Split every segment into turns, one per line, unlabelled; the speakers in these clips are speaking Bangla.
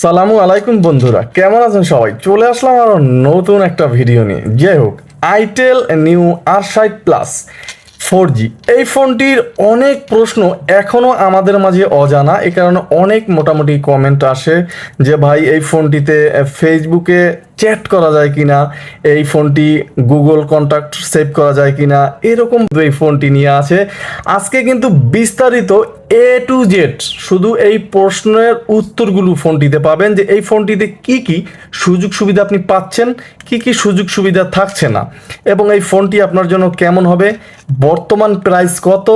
সালামু আলাইকুম বন্ধুরা, কেমন আছেন সবাই? চলে আসলাম আরো নতুন একটা ভিডিও নিয়ে। যাই হোক, আইটেল নিউ r60 4G এই ফোনটির অনেক প্রশ্ন এখনও আমাদের মাঝে অজানা। এ কারণে অনেক মোটামুটি কমেন্ট আসে যে ভাই এই ফোনটিতে ফেসবুকে চ্যাট করা যায় কিনা, এই ফোনটি গুগল কন্ট্যাক্ট সেভ করা যায় কিনা, এরকম এই ফোনটি নিয়ে আছে। আজকে কিন্তু বিস্তারিত A to Z শুধু এই প্রশ্নের উত্তরগুলো ফোনটিতে পাবেন, যে এই ফোনটিতে কি কি সুযোগ সুবিধা আপনি পাচ্ছেন, কি কি সুযোগ সুবিধা থাকছে না, এবং এই ফোনটি আপনার জন্য কেমন হবে, বর্তমান প্রাইস কত,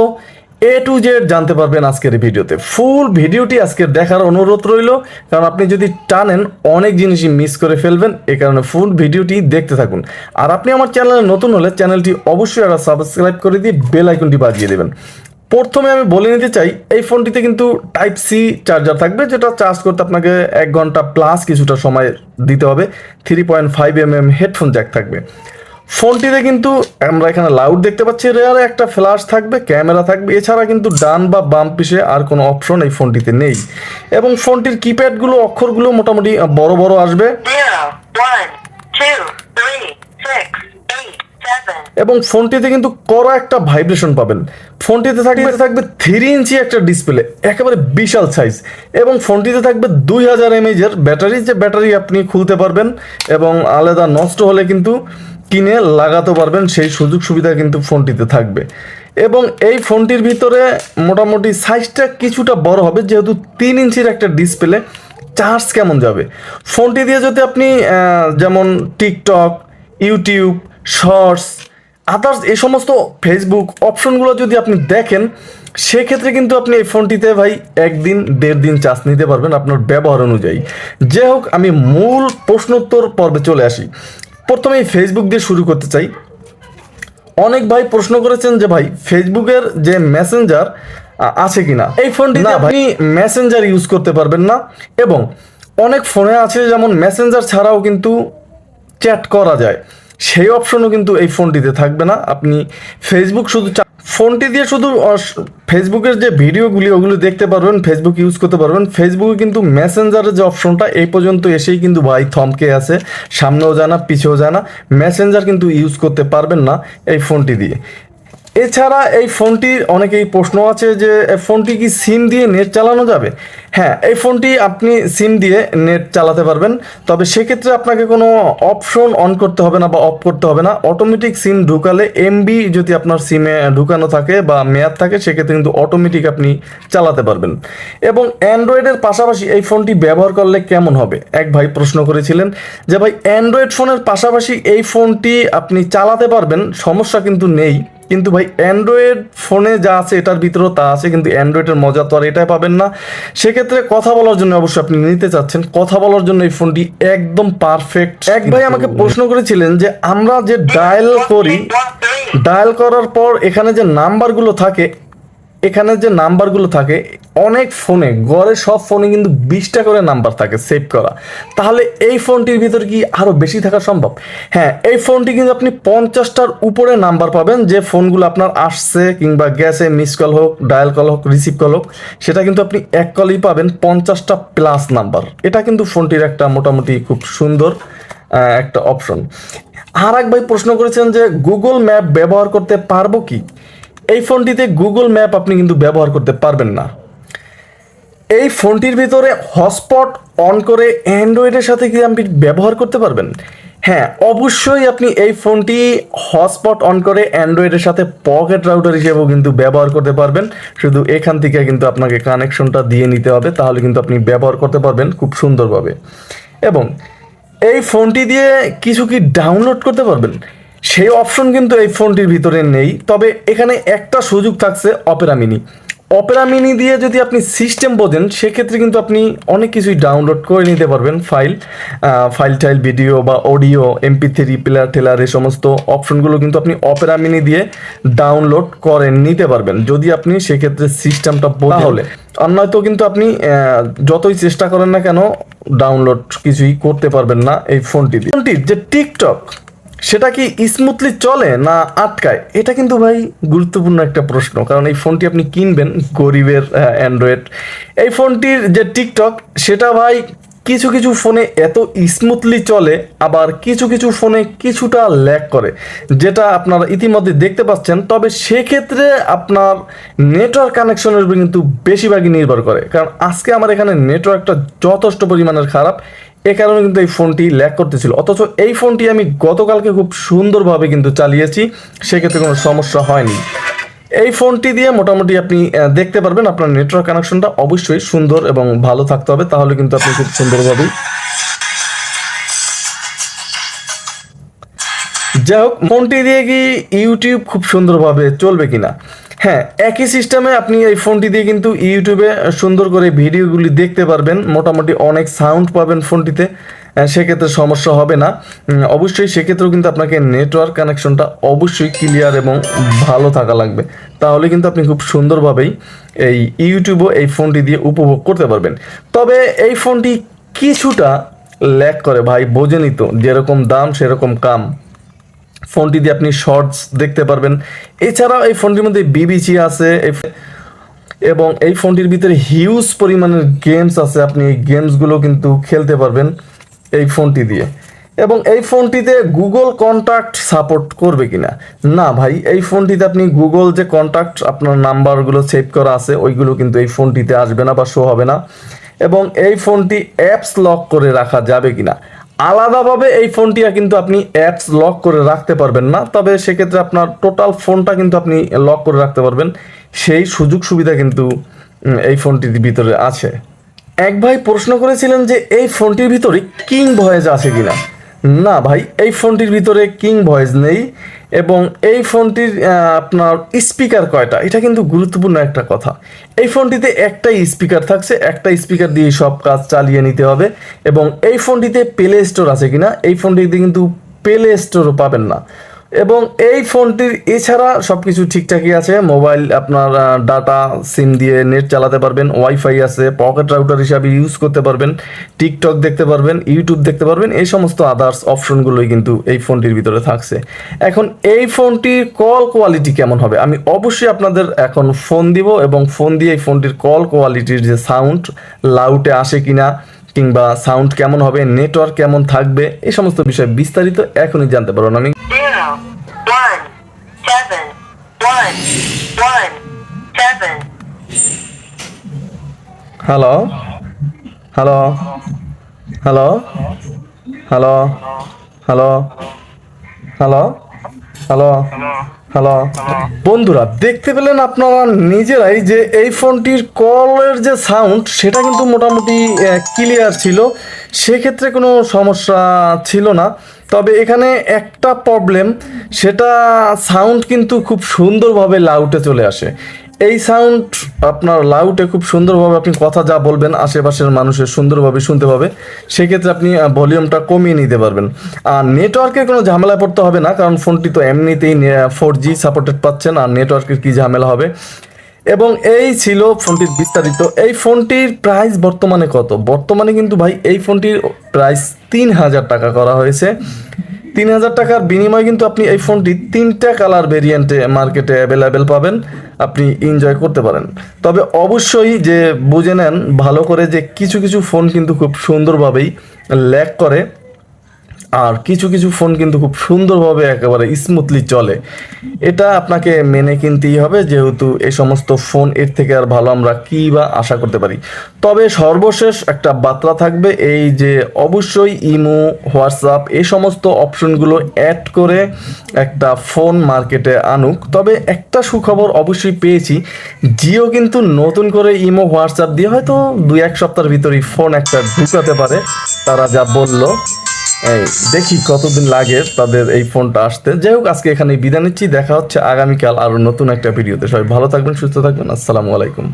A to Z জানতে পারবেন আজকের এই ভিডিওতে। ফুল ভিডিওটি আজকে দেখার অনুরোধ রইল, কারণ আপনি যদি টানেন অনেক জিনিসই মিস করে ফেলবেন। এ কারণে ফুল ভিডিওটি দেখতে থাকুন। আর আপনি আমার চ্যানেলে নতুন হলে চ্যানেলটি অবশ্যই একটা সাবস্ক্রাইব করে দিয়ে বেল আইকনটি বাজিয়ে দেবেন। প্রথমে আমি বলে নিতে চাই, এই ফোনটিতে কিন্তু টাইপ সি চার্জার থাকবে, যেটা চার্জ করতে আপনাকে 1 ঘন্টা প্লাস কিছুটা সময় দিতে হবে। 3.5mm হেডফোন জ্যাক থাকবে ফোনটিতে। কিন্তু আমরা এখানে লাউড দেখতে পাচ্ছি, রেয়ারে একটা ফ্ল্যাশ থাকবে, ক্যামেরা থাকবে। এছাড়া কিন্তু ডান বা বাম পিছে আর কোনো অপশন এই ফোনটিতে নেই। এবং ফোনটির কিপ্যাডগুলো, অক্ষরগুলো মোটামুটি বড় বড় আসবে। এবং ফোনটিতে কিন্তু কড়া একটা ভাইব্রেশন পাবেন। ফোনটিতে থাকবে 3 ইঞ্চি একটা ডিসপ্লে, একেবারে বিশাল সাইজ। এবং ফোনটিতে থাকবে 2000 mAh ব্যাটারি, যে ব্যাটারি আপনি খুলতে পারবেন এবং আলাদা নষ্ট হলে কিন্তু কিনে লাগাতে পারবেন, সেই সুযোগ সুবিধা কিন্তু ফোনটিতে থাকবে। এবং এই ফোনটির ভিতরে মোটামুটি সাইজটা কিছুটা বড় হবে, যেহেতু 3 ইঞ্চির একটা ডিসপ্লে। চার্জ কেমন যাবে ফোনটি দিয়ে? যদি আপনি যেমন টিকটক, ইউটিউব, শর্টস, আদার্স এই সমস্ত ফেসবুক অপশনগুলো যদি আপনি দেখেন, সেক্ষেত্রে কিন্তু আপনি এই ফোনটিতে ভাই 1 দিন 1.5 দিন চার্জ নিতে পারবেন আপনার ব্যবহার অনুযায়ী। যাই হোক, আমি মূল প্রশ্নোত্তর পর্বে চলে আসি। প্রথমে এই ফেসবুক দিয়ে শুরু করতে চাই। অনেক ভাই প্রশ্ন করেছেন যে ভাই ফেসবুকের যে মেসেঞ্জার আছে কিনা। এই ফোনটিতে আপনি মেসেঞ্জার ইউজ করতে পারবেন না। এবং অনেক ফোনে আছে যেমন মেসেঞ্জার ছাড়াও কিন্তু চ্যাট করা যায়, সেই অপশনও কিন্তু এই ফোনটিতে থাকবে না। আপনি ফেসবুক শুধু ফোনটি দিয়ে শুধু ফেসবুকের যে ভিডিওগুলি ওগুলো দেখতে পারবেন, ফেসবুক ইউজ করতে পারবেন। ফেসবুকে কিন্তু মেসেঞ্জারের যে অপশনটা এই পর্যন্ত এসেই কিন্তু ভাই থমকে আছে, সামনেও যায় না পিছেও যায় না। মেসেঞ্জার কিন্তু ইউজ করতে পারবেন না এই ফোনটি দিয়ে। এছাড়া এই ফোনটির অনেকেই প্রশ্ন আছে যে ফোনটি কি সিম দিয়ে নেট চালানো যাবে? হ্যাঁ, এই ফোনটি আপনি সিম দিয়ে নেট চালাতে পারবেন, তবে সেক্ষেত্রে আপনাকে কোনো অপশন অন করতে হবে না বা অফ করতে হবে না। অটোমেটিক সিম ঢুকালে এমবি যদি আপনার সিমে ঢুকানো থাকে বা মেয়াদ থাকে, সেক্ষেত্রে কিন্তু অটোমেটিক আপনি চালাতে পারবেন। এবং অ্যান্ড্রয়েডের পাশাপাশি এই ফোনটি ব্যবহার করলে কেমন হবে? এক ভাই প্রশ্ন করেছিলেন যে ভাই অ্যান্ড্রয়েড ফোনের পাশাপাশি এই ফোনটি আপনি চালাতে পারবেন, সমস্যা কিন্তু নেই। কিন্তু ভাই অ্যান্ড্রয়েড ফোনে যা আছে এটার ভিতরেও তা আছে, কিন্তু অ্যান্ড্রয়েডের মজা তো আর এটাই পাবেন না। সেক্ষেত্রে কথা বলার জন্য অবশ্যই আপনি নিতে চাচ্ছেন, কথা বলার জন্য এই ফোনটি একদম পারফেক্ট। এক ভাই আমাকে প্রশ্ন করেছিলেন যে আমরা যে ডায়াল করি, ডায়াল করার পর এখানে যে নাম্বারগুলো থাকে, অনেক ফোনে, গড়ে সব ফোনে কিন্তু 20টা করে নাম্বার থাকে সেভ করা। তাহলে এই ফোনটির ভিতর কি আরও বেশি থাকা সম্ভব? হ্যাঁ, এই ফোনটি কিন্তু আপনি 50টার উপরে নাম্বার পাবেন, যে ফোনগুলো আপনার আসছে কিংবা গেছে, মিস কল হোক, ডায়াল কল হোক, রিসিভ কল হোক, সেটা কিন্তু আপনি এক কলেই পাবেন 50টা প্লাস নাম্বার। এটা কিন্তু ফোনটির একটা মোটামুটি খুব সুন্দর একটা অপশন। আর এক ভাই প্রশ্ন করেছেন যে গুগল ম্যাপ ব্যবহার করতে পারবো কি? এই ফোনটিতে গুগল ম্যাপ আপনি কিন্তু ব্যবহার করতে পারবেন না। এই ফোনটির ভিতরে হটস্পট অন করে অ্যান্ড্রয়েডের সাথে কি আপনি ব্যবহার করতে পারবেন? হ্যাঁ, অবশ্যই আপনি এই ফোনটি হটস্পট অন করে অ্যান্ড্রয়েডের সাথে পকেট রাউটার হিসেবেও কিন্তু ব্যবহার করতে পারবেন। শুধু এখান থেকে কিন্তু আপনাকে কানেকশনটা দিয়ে নিতে হবে, তাহলে কিন্তু আপনি ব্যবহার করতে পারবেন খুব সুন্দরভাবে। এবং এই ফোনটি দিয়ে কিছু কি ডাউনলোড করতে পারবেন, সেই অপশন কিন্তু এই ফোনটির ভিতরে নেই। তবে এখানে একটা সুযোগ থাকছে, অপেরা মিনি দিয়ে যদি আপনি সিস্টেম বোঝেন, সেক্ষেত্রে কিন্তু আপনি অনেক কিছুই ডাউনলোড করে নিতে পারবেন। ফাইল ভিডিও বা অডিও, MP3 প্লেয়ার টেলার, এই সমস্ত অপশনগুলো কিন্তু আপনি অপেরা মিনি দিয়ে ডাউনলোড করে নিতে পারবেন, যদি আপনি সেক্ষেত্রে সিস্টেমটা বোঝেন। হলে আর নয়তো কিন্তু আপনি যতই চেষ্টা করেন না কেন ডাউনলোড কিছুই করতে পারবেন না এই ফোনটি দিয়ে। ফোনটির যে টিকটক, সেটা কি স্মুথলি চলে না আটকায়? এটা কিন্তু ভাই গুরুত্বপূর্ণ একটা প্রশ্ন, কারণ এই ফোনটি আপনি কিনবেন গরিবের অ্যান্ড্রয়েড। এই ফোনটির যে টিকটক, সেটা ভাই কিছু কিছু ফোনে এত স্মুথলি চলে, আবার কিছু কিছু ফোনে কিছুটা ল্যাগ করে, যেটা আপনারা ইতিমধ্যে দেখতে পাচ্ছেন। তবে সেক্ষেত্রে আপনার নেটওয়ার্ক কানেকশনের উপর কিন্তু বেশিরভাগই নির্ভর করে, কারণ আজকে আমার এখানে নেটওয়ার্কটা যথেষ্ট পরিমাণের খারাপ, এ কারণে কিন্তু এই ফোনটি ল্যাগ করতেছিল। অথচ এই ফোনটি আমি গতকালকে খুব সুন্দরভাবে কিন্তু চালিয়েছি, সেক্ষেত্রে কোনো সমস্যা হয়নি। এই ফোনটি দিয়ে মোটামুটি আপনি দেখতে পারবেন আপনার নেটওয়ার্ক কানেকশনটা অবশ্যই সুন্দর এবং ভালো থাকতে হবে, তাহলে কিন্তু আপনি খুব সুন্দরভাবেই। যাই হোক, ফোনটি দিয়ে কি ইউটিউব খুব সুন্দরভাবে চলবে কিনা? হ্যাঁ, একই সিস্টেমে আপনি এই ফোনটি দিয়ে কিন্তু ইউটিউবে সুন্দর করে ভিডিওগুলি দেখতে পারবেন, মোটামুটি অনেক সাউন্ড পাবেন ফোনটিতে, সেক্ষেত্রে সমস্যা হবে না। অবশ্যই সেক্ষেত্রেও কিন্তু আপনাকে নেটওয়ার্ক কানেকশনটা অবশ্যই ক্লিয়ার এবং ভালো থাকা লাগবে, তাহলে কিন্তু আপনি খুব সুন্দরভাবেই এই ইউটিউবও এই ফোনটি দিয়ে উপভোগ করতে পারবেন। তবে এই ফোনটি কিছুটা ল্যাগ করে ভাই, বোঝেনই তো, যেরকম দাম সেরকম কাম। ফোনটি দিয়ে আপনি শর্টস দেখতে পারবেন, এছাড়াও এই ফোনটির মধ্যে বিবিসি আছে, এবং এই ফোনটির ভিতরে হিউজ পরিমাণের গেমস আছে, আপনি এই গেমসগুলো কিন্তু খেলতে পারবেন এই ফোনটি দিয়ে। এবং এই ফোনটিতে গুগল কন্ট্যাক্ট সাপোর্ট করবে কিনা? না ভাই, এই ফোনটিতে আপনি গুগল যে কন্ট্যাক্ট আপনার নাম্বারগুলো সেভ করা আছে ওইগুলো কিন্তু এই ফোনটিতে আসবে না বা শো হবে না। এবং এই ফোনটি অ্যাপস লক করে রাখা যাবে কিনা? আলাদাভাবে এই ফোনটি কিন্তু আপনি অ্যাপস লক করে রাখতে পারবেন না, তবে সেক্ষেত্রে আপনার টোটাল ফোনটা কিন্তু আপনি লক করে রাখতে পারবেন, সেই সুযোগ সুবিধা কিন্তু এই ফোনটির ভিতরে আছে। এক ভাই প্রশ্ন করেছিলেন যে এই ফোনটির ভিতরে কিং ভয়েস আছে কিনা? না ভাই, এই ফোনটির ভিতরে কিং ভয়েস নেই। এবং এই ফোনটির আপনার স্পিকার কয়টা, এটা কিন্তু গুরুত্বপূর্ণ একটা কথা। এই ফোনটিতে একটাই স্পিকার থাকছে, একটা স্পিকার দিয়ে সব কাজ চালিয়ে নিতে হবে। এবং এই ফোনটিতে প্লে স্টোর আছে কিনা? এই ফোনটিতে কিন্তু প্লে স্টোরও পাবেন না। এবং এই ফোনটির এছাড়া সব কিছু ঠিকঠাকই আছে, মোবাইল আপনার ডাটা সিম দিয়ে নেট চালাতে পারবেন, ওয়াইফাই আছে, পকেট রাউটার হিসাবে ইউজ করতে পারবেন, টিকটক দেখতে পারবেন, ইউটিউব দেখতে পারবেন, এই সমস্ত আদার্স অপশনগুলোই কিন্তু এই ফোনটির ভিতরে থাকছে। এখন এই ফোনটির কল কোয়ালিটি কেমন হবে, আমি অবশ্যই আপনাদের এখন ফোন দিব, এবং ফোন দিয়ে এই ফোনটির কল কোয়ালিটির যে সাউন্ড লাউডে আসে কিনা, কিংবা সাউন্ড কেমন হবে, নেটওয়ার্ক কেমন থাকবে, এই সমস্ত বিষয় বিস্তারিত এখনই জানতে পারবেন। আমি hello hello hello hello hello hello hello hello বন্ধুরা, দেখতে পেলেন আপনারা নিজেরাই যে এই ফোনটির কলের যে সাউন্ড সেটা কিন্তু মোটামুটি ক্লিয়ার ছিল, সেক্ষেত্রে কোনো সমস্যা ছিল না। তবে এখানে একটা প্রবলেম, সেটা সাউন্ড কিন্তু খুব সুন্দরভাবে লাউডে চলে আসে। এই সাউন্ড আপনার লাউডে খুব সুন্দরভাবে আপনি কথা যা বলবেন আশেপাশের মানুষের সুন্দরভাবে শুনতে পাবে, সেক্ষেত্রে আপনি ভলিউমটা কমিয়ে নিতে পারবেন। আর নেটওয়ার্কের কোনো ঝামেলা পড়তে হবে না, কারণ ফোনটি তো এমনিতেই 4G সাপোর্টেড পাচ্ছেন, আর নেটওয়ার্কের কী ঝামেলা হবে। এবং এই ছিল ফোনটির বিস্তারিত। এই ফোনটির প্রাইস বর্তমানে কত? বর্তমানে কিন্তু ভাই এই ফোনটির প্রাইস 3000 টাকা করা হয়েছে। 3000 টাকার বিনিময়ে কিন্তু আপনি এই ফোনটি 3টা কালার ভেরিয়েন্টে মার্কেটে অ্যাভেলেবেল পাবেন, আপনি এনজয় করতে পারেন। তবে অবশ্যই যে বুঝে নেন ভালো করে যে কিছু কিছু ফোন কিন্তু খুব সুন্দরভাবেই ল্যাগ করে, আর কিছু কিছু ফোন কিন্তু খুব সুন্দরভাবে একেবারে স্মুথলি চলে। এটা আপনাকে মেনে কিনতেই হবে, যেহেতু এই সমস্ত ফোন এর থেকে আর ভালো আমরা কী বা আশা করতে পারি। তবে সর্বশেষ একটা বার্তা থাকবে, এই যে অবশ্যই ইমো, হোয়াটসঅ্যাপ এই সমস্ত অপশনগুলো অ্যাড করে একটা ফোন মার্কেটে আনুক। তবে একটা সুখবর অবশ্যই পেয়েছি, জিও কিন্তু নতুন করে ইমো, হোয়াটসঅ্যাপ দিয়ে হয়তো 2-1 সপ্তাহের ভিতরেই ফোন একটা ঢুকাতে পারে, তারা যা বললো। এই দেখি কতদিন লাগে তাদের এই ফোনটা আসতে। যাই হোক, আজকে এখানে বিদায় নিচ্ছি, দেখা হচ্ছে আগামীকাল আরো নতুন একটা ভিডিওতে। সবাই ভালো থাকবেন, সুস্থ থাকবেন, আসসালামু আলাইকুম।